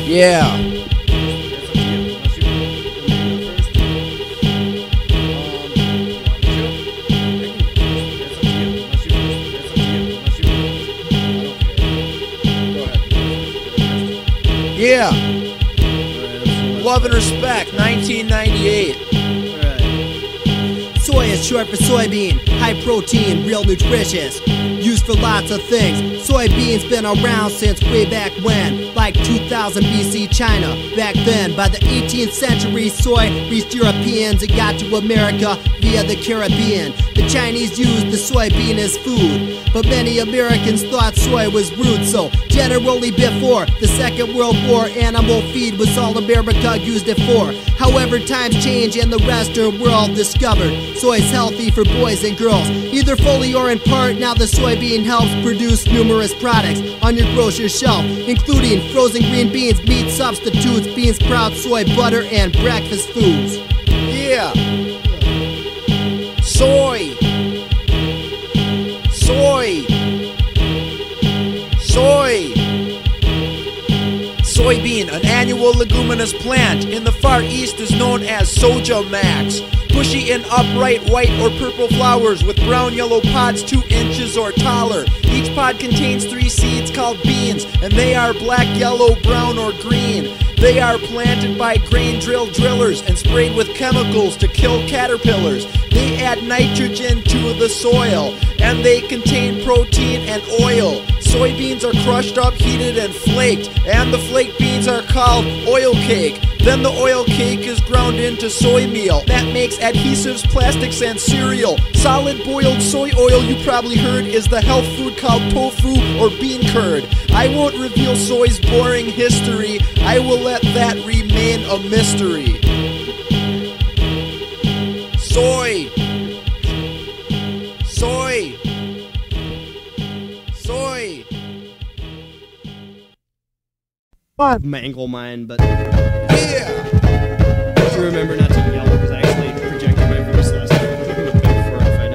Yeah. Yeah. Love and Respect, 1998. Soy is short for soybean, high protein, real nutritious, used for lots of things. Soybeans been around since way back when, like 2000 BC China. Back then, by the 18th century, soy reached Europeans and got to America via the Caribbean. The Chinese used the soybean as food, but many Americans thought soy was rude, so generally before the Second World War, animal feed was all America used it for. However, times change and the Western world discovered soy's healthy for boys and girls, either fully or in part. Now the soybean helps produce numerous products on your grocery shelf, including frozen green beans, meat substitutes, bean sprouts, soy butter, and breakfast foods. Yeah. Soy. Soy. Soy. Soybean, an annual leguminous plant in the Far East, is known as Soja Max. Bushy and upright white or purple flowers with brown yellow pods 2 inches or taller. Each pod contains 3 seeds called beans, and they are black, yellow, brown, or green. They are planted by grain drill drillers and sprayed with chemicals to kill caterpillars. They add nitrogen to the soil, and they contain protein and oil. Soybeans are crushed up, heated, and flaked, and the flaked beans are called oil cake. Then the oil cake is ground into soy meal. That makes adhesives, plastics, and cereal. Solid boiled soy oil, you probably heard, is the health food called tofu or bean curd. I won't reveal soy's boring history. I will let that remain a mystery. Soy. Soy. Soy. Mangle mine, but Yeah. have to remember not to yell because I actually projected my voice last time. Before I find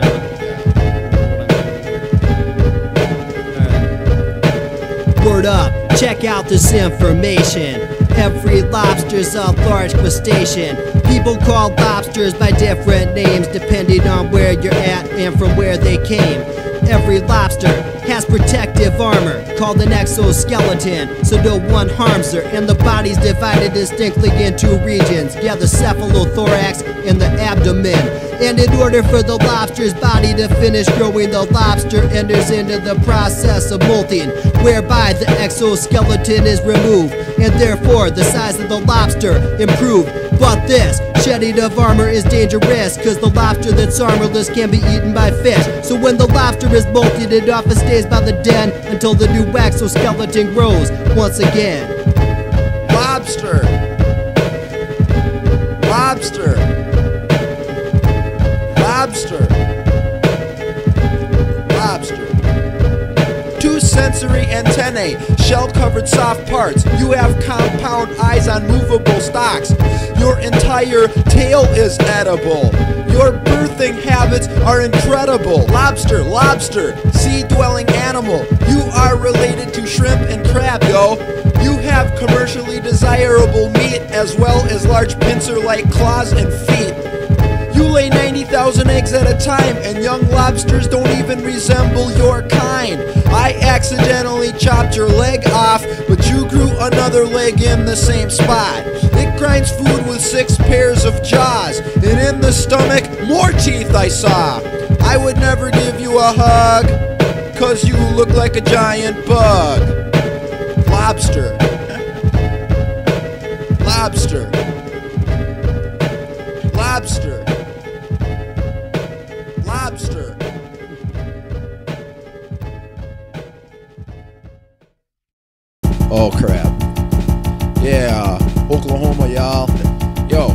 out. Word up, check out this information. Every lobster's a large crustacean. People call lobsters by different names depending on where you're at and from where they came. Every lobster has protective armor called an exoskeleton, so no one harms her, and the body's divided distinctly into regions. Yeah, the cephalothorax and the abdomen. And in order for the lobster's body to finish growing, the lobster enters into the process of molting, whereby the exoskeleton is removed, and therefore the size of the lobster improved. But this shedding of armor is dangerous, cause the lobster that's armorless can be eaten by fish. So when the lobster is molted, it often stays by the den until the new exoskeleton grows once again. Lobster. Lobster. Lobster. Lobster. 2 sensory antennae, shell-covered soft parts. You have compound eyes on movable stalks. Your entire tail is edible. Your birthing habits are incredible. Lobster, lobster, sea-dwelling animal. You are related to shrimp and crab, yo. You have commercially desirable meat as well as large pincer-like claws and feet. You lay 90,000 eggs at a time, and young lobsters don't even resemble your kind. I accidentally chopped your leg off, but you grew another leg in the same spot. It grinds food with 6 pairs of jaws, and in the stomach, more teeth I saw. I would never give you a hug, cause you look like a giant bug. Lobster. Lobster. Lobster. Lobster. Oh crap. Yeah, Oklahoma, y'all. Yo,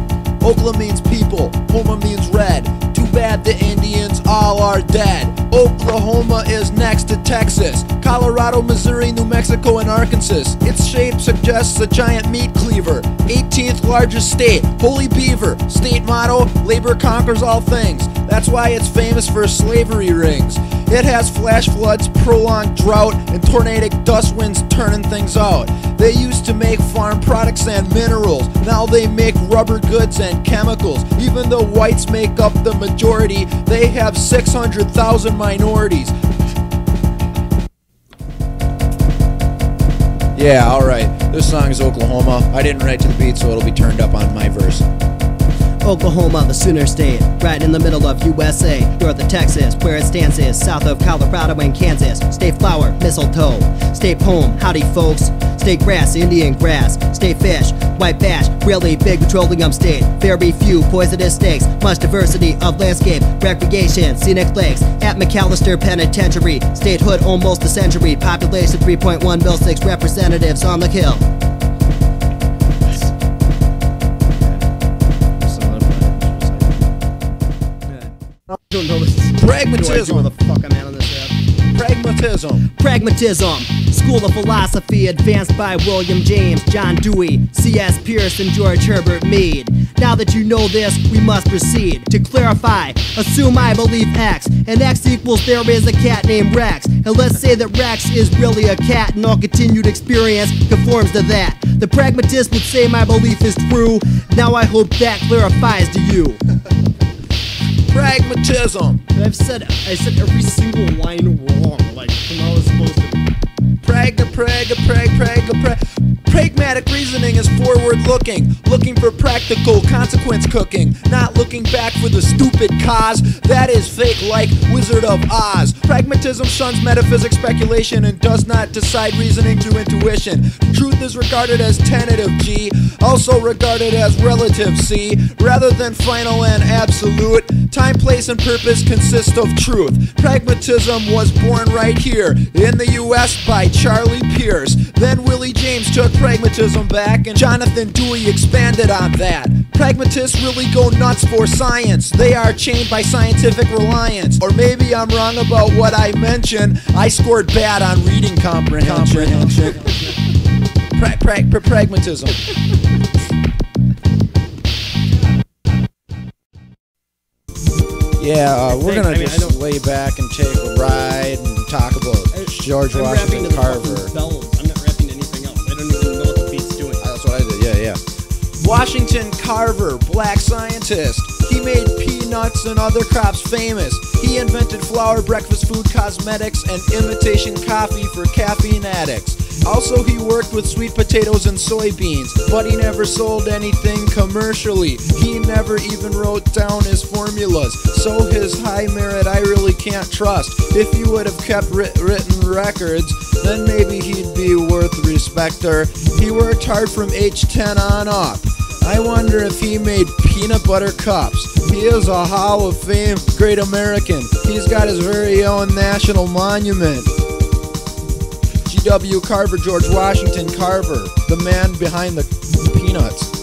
Oklahoma means people, Homa means red. Too bad the Indians all are dead. Oklahoma is next to Texas, Colorado, Missouri, New Mexico, and Arkansas. Its shape suggests a giant meat cleaver. 18th largest state, Holy Beaver. State motto, labor conquers all things. That's why it's famous for slavery rings. It has flash floods, prolonged drought, and tornadic dust winds turning things out. They used to make farm products and minerals. Now they make rubber goods and chemicals. Even though whites make up the majority, they have 600,000 minorities. Yeah, alright. This song is Oklahoma. I didn't write to the beat, so it'll be turned up on my verse. Oklahoma, the Sooner State, right in the middle of USA, north of Texas, where it stands is south of Colorado and Kansas. State flower, mistletoe. State poem, howdy folks. State grass, Indian grass. State fish, white bass, really big petroleum state. Very few poisonous snakes, much diversity of landscape, recreation, scenic lakes. At McAllister Penitentiary, statehood almost a century. Population 3.1 mil, 6 representatives on the kill. Don't know this. Pragmatism. The fuck I'm at on this app. Pragmatism. Pragmatism, school of philosophy advanced by William James, John Dewey, C.S. Peirce, and George Herbert Mead. Now that you know this, we must proceed. To clarify, assume I believe X, and X equals there is a cat named Rex. And let's say that Rex is really a cat, and all continued experience conforms to that. The pragmatist would say my belief is true. Now I hope that clarifies to you. Pragmatism. I said every single line wrong, like when I was supposed to. Pragmatic reasoning is forward looking, looking for practical consequence cooking, not looking back for the stupid cause that is fake like Wizard of Oz. Pragmatism shuns metaphysics speculation and does not decide reasoning through intuition. Truth is regarded as tentative G, also regarded as relative C, rather than final and absolute. Time, place, and purpose consist of truth. Pragmatism was born right here in the US by Charlie Peirce. Then Willie James took pragmatism back and Jonathan Dewey expanded on that. Pragmatists really go nuts for science. They are chained by scientific reliance. Or maybe I'm wrong about what I mentioned. I scored bad on reading comprehension. Pragmatism. Yeah, we're gonna just lay back and take a ride and talk about George Washington Carver. I'm not rapping anything else. I don't even know what the beat's doing. That's what I did, yeah. Washington Carver, black scientist. He made peanuts and other crops famous. He invented flour, breakfast food, cosmetics, and imitation coffee for caffeine addicts. Also, he worked with sweet potatoes and soybeans, but he never sold anything commercially. He never even wrote down his formulas, so his high merit I really can't trust. If he would have kept written records, then maybe he'd be worth respecter. He worked hard from age 10 on up. I wonder if he made peanut butter cups. He is a Hall of Fame great American. He's got his very own national monument. G.W. Carver, George Washington Carver, the man behind the peanuts.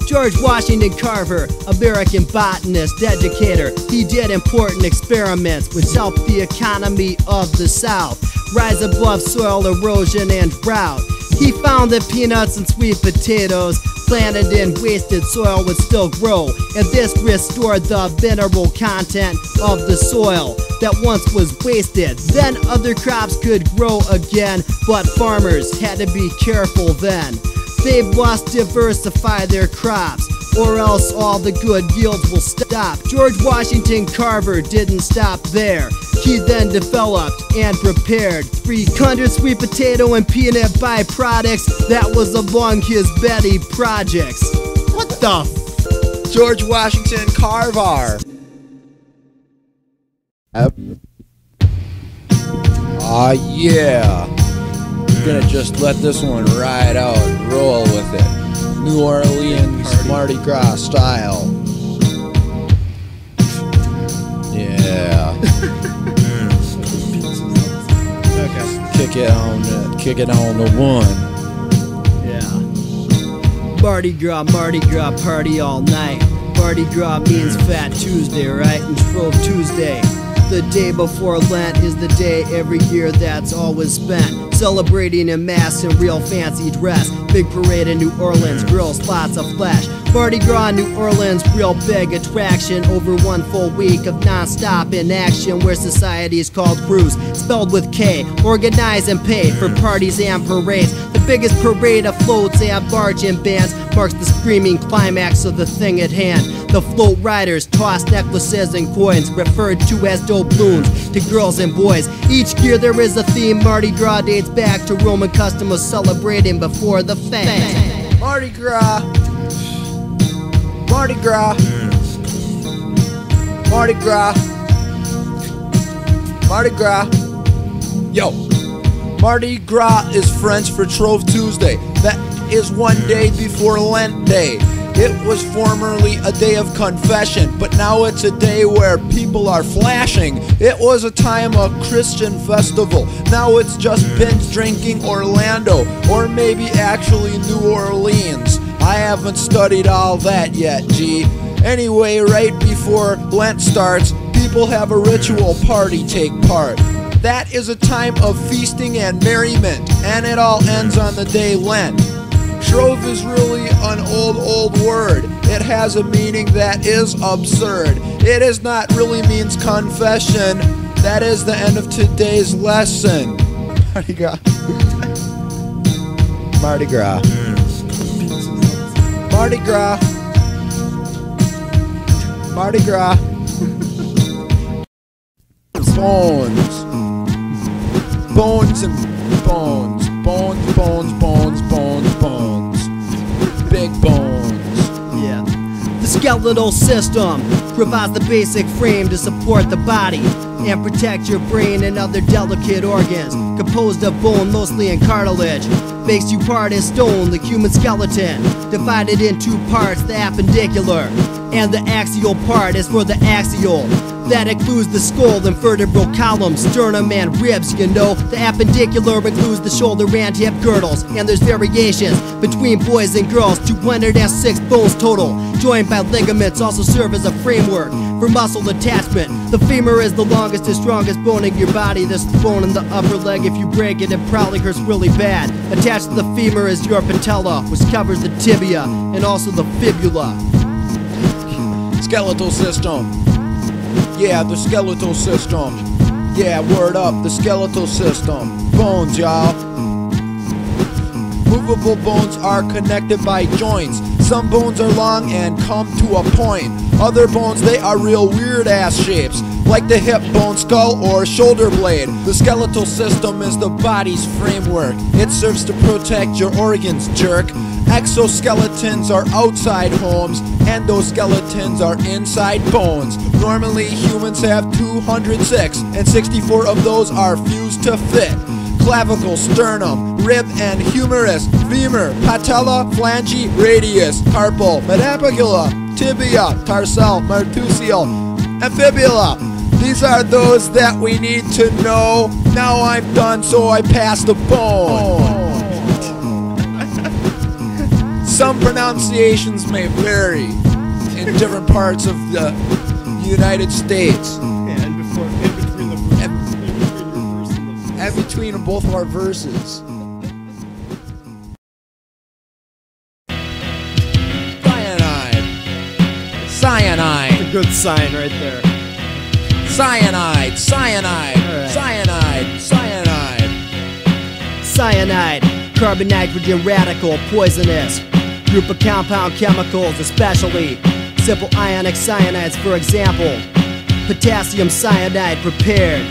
George Washington Carver, American botanist, educator. He did important experiments which helped the economy of the South rise above soil erosion and drought. He found that peanuts and sweet potatoes planted in wasted soil would still grow, and this restored the mineral content of the soil that once was wasted. Then other crops could grow again, but farmers had to be careful then. They must diversify their crops, or else all the good yields will stop. George Washington Carver didn't stop there. He then developed and prepared 300 sweet potato and peanut byproducts. That was among his many projects. What the George Washington Carver. Yeah. We're gonna just let this one ride out and roll with it. New Orleans Mardi Gras style. Yeah. Okay. Kick it on the one. Yeah. Mardi Gras, party all night. Mardi Gras means Fat Tuesday, right? And Shrove Tuesday. The day before Lent is the day every year that's always spent celebrating in mass in real fancy dress. Big parade in New Orleans, girls, lots of flesh. Mardi Gras in New Orleans, real big attraction. Over one full week of non-stop inaction, where society is called cruise, spelled with K. Organize and pay for parties and parades. The biggest parade of floats and barging bands marks the screaming climax of the thing at hand. The float riders toss necklaces and coins, referred to as doubloons, to girls and boys. Each year there is a theme. Mardi Gras dates back to Roman custom of celebrating before the fame. Mardi Gras. Mardi Gras. Mardi Gras. Mardi Gras. Yo. Mardi Gras is French for Trove Tuesday. That is one day before Lent Day. It was formerly a day of confession, but now it's a day where people are flashing. It was a time of Christian festival. Now it's just binge drinking Orlando, or maybe actually New Orleans. I haven't studied all that yet, G. Anyway, right before Lent starts, people have a ritual party take part. That is a time of feasting and merriment, and it all ends on the day Lent. Trove is really an old word. It has a meaning that is absurd. It is not really means confession. That is the end of today's lesson. Mardi Gras. Mardi Gras. Mardi Gras. Mardi Gras. Bones. Bones and bones. Bones, bones, bones, bones, bones. Big bones. Yeah. The skeletal system provides the basic frame to support the body and protect your brain and other delicate organs. Composed of bone, mostly in cartilage. Makes you part in stone, the human skeleton. Divided in two parts, the appendicular and the axial part. Is for the axial. That includes the skull and vertebral column, sternum and ribs, you know. The appendicular includes the shoulder and hip girdles. And there's variations between boys and girls, 206 bones total. Joined by ligaments, also serve as a framework for muscle attachment. The femur is the longest and strongest bone in your body. This bone in the upper leg, if you break it, it probably hurts really bad. Attached to the femur is your patella, which covers the tibia and also the fibula. Skeletal system. Yeah, the skeletal system. Yeah, word up, the skeletal system. Bones, y'all. Movable bones are connected by joints. Some bones are long and come to a point. Other bones, they are real weird ass shapes, like the hip bone, skull, or shoulder blade. The skeletal system is the body's framework. It serves to protect your organs, jerk. Exoskeletons are outside homes, endoskeletons are inside bones. Normally humans have 206, and 64 of those are fused to fit. Clavicle, sternum, rib and humerus, femur, patella, phalange, radius, carpal, metapicula, tibia, tarsal, marsupial, and fibula. These are those that we need to know. Now I'm done, so I pass the bone. Some pronunciations may vary in different parts of the United States. Yeah, and between your verse and And between both of our verses. Cyanide. A good sign right there. Cyanide. Cyanide. Alright. Cyanide. Cyanide. Cyanide, carbon nitrogen radical, poisonous. Group of compound chemicals, especially simple ionic cyanides, for example. Potassium cyanide prepared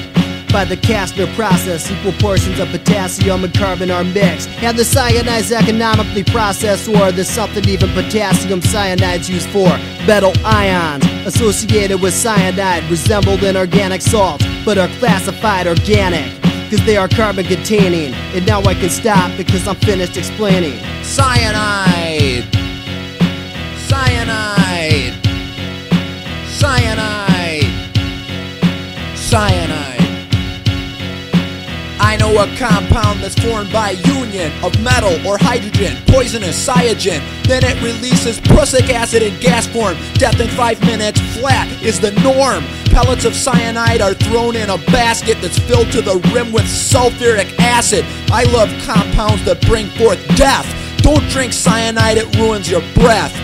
by the Kastner process. Equal portions of potassium and carbon are mixed, and the cyanide is economically processed, or there's something even potassium cyanide's used for. Metal ions associated with cyanide resemble inorganic salts, but are classified organic, cause they are carbon containing. And now I can stop because I'm finished explaining. Cyanide. Cyanide. Cyanide. Cyanide. I know a compound that's formed by union of metal or hydrogen, poisonous cyanogen. Then it releases prussic acid in gas form. Death in 5 minutes flat is the norm. Pellets of cyanide are thrown in a basket that's filled to the rim with sulfuric acid. I love compounds that bring forth death. Don't drink cyanide, it ruins your breath.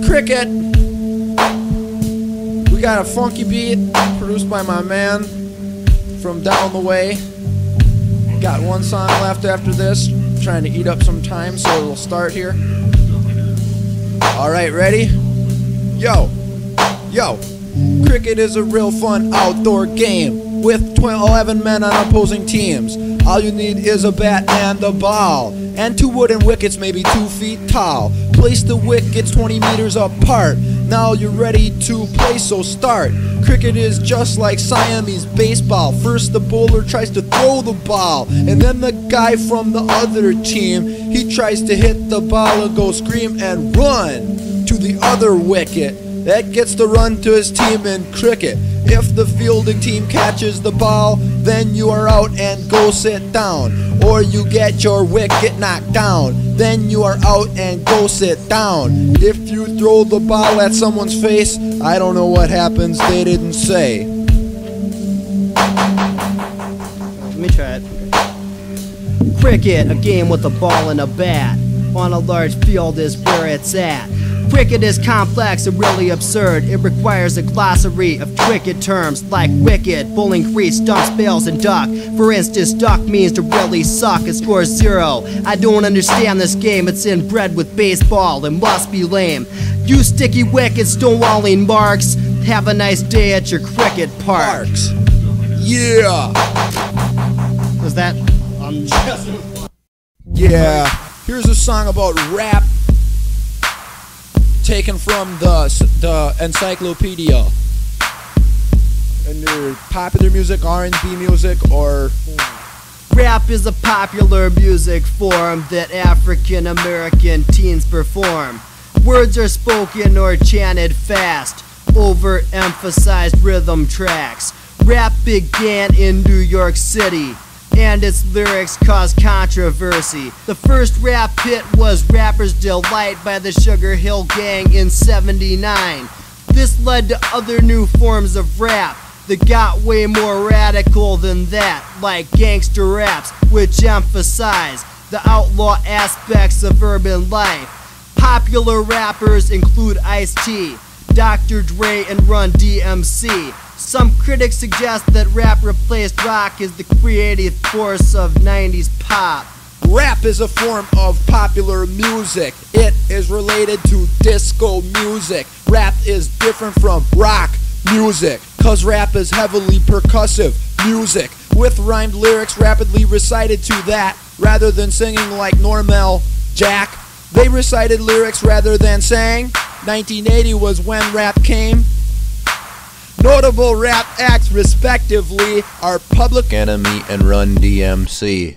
Cricket. We got a funky beat produced by my man from down the way. Got one song left after this. Trying to eat up some time, so it'll start here. Alright, ready? Yo. Cricket is a real fun outdoor game with 11 men on opposing teams. All you need is a bat and a ball, and 2 wooden wickets maybe 2 feet tall. Place the wickets 20 meters apart. Now you're ready to play, so start. Cricket is just like Siamese baseball. First the bowler tries to throw the ball, and then the guy from the other team, he tries to hit the ball and go scream and run to the other wicket. That gets the run to his team in cricket. If the fielding team catches the ball, then you are out and go sit down. Or you get your wicket knocked down, then you are out and go sit down. If you throw the ball at someone's face, I don't know what happens, they didn't say. Let me try it. Cricket, a game with a ball and a bat. On a large field is where it's at. Cricket is complex and really absurd. It requires a glossary of cricket terms like wicket, bowling crease, stumps, bails, and duck. For instance, duck means to really suck and score 0. I don't understand this game, it's inbred with baseball and must be lame. You sticky wickets, stonewalling marks. Have a nice day at your cricket parks. Yeah. Was that Yeah. Here's a song about rap, taken from the encyclopedia. And their popular music, R&B music, or Rap is a popular music form that African American teens perform. Words are spoken or chanted fast, overemphasized rhythm tracks. Rap began in New York City, and its lyrics caused controversy. The first rap hit was Rapper's Delight by the Sugar Hill Gang in '79. This led to other new forms of rap that got way more radical than that, like gangster raps, which emphasize the outlaw aspects of urban life. Popular rappers include Ice-T, Dr. Dre, and Run DMC. Some critics suggest that rap replaced rock as the creative force of 90s pop. rap is a form of popular music. It is related to disco music. Rap is different from rock music, cause rap is heavily percussive music with rhymed lyrics rapidly recited to that, rather than singing like Normal Jack. They recited lyrics rather than sang. 1980 was when rap came. Notable rap acts respectively are Public Enemy and Run DMC.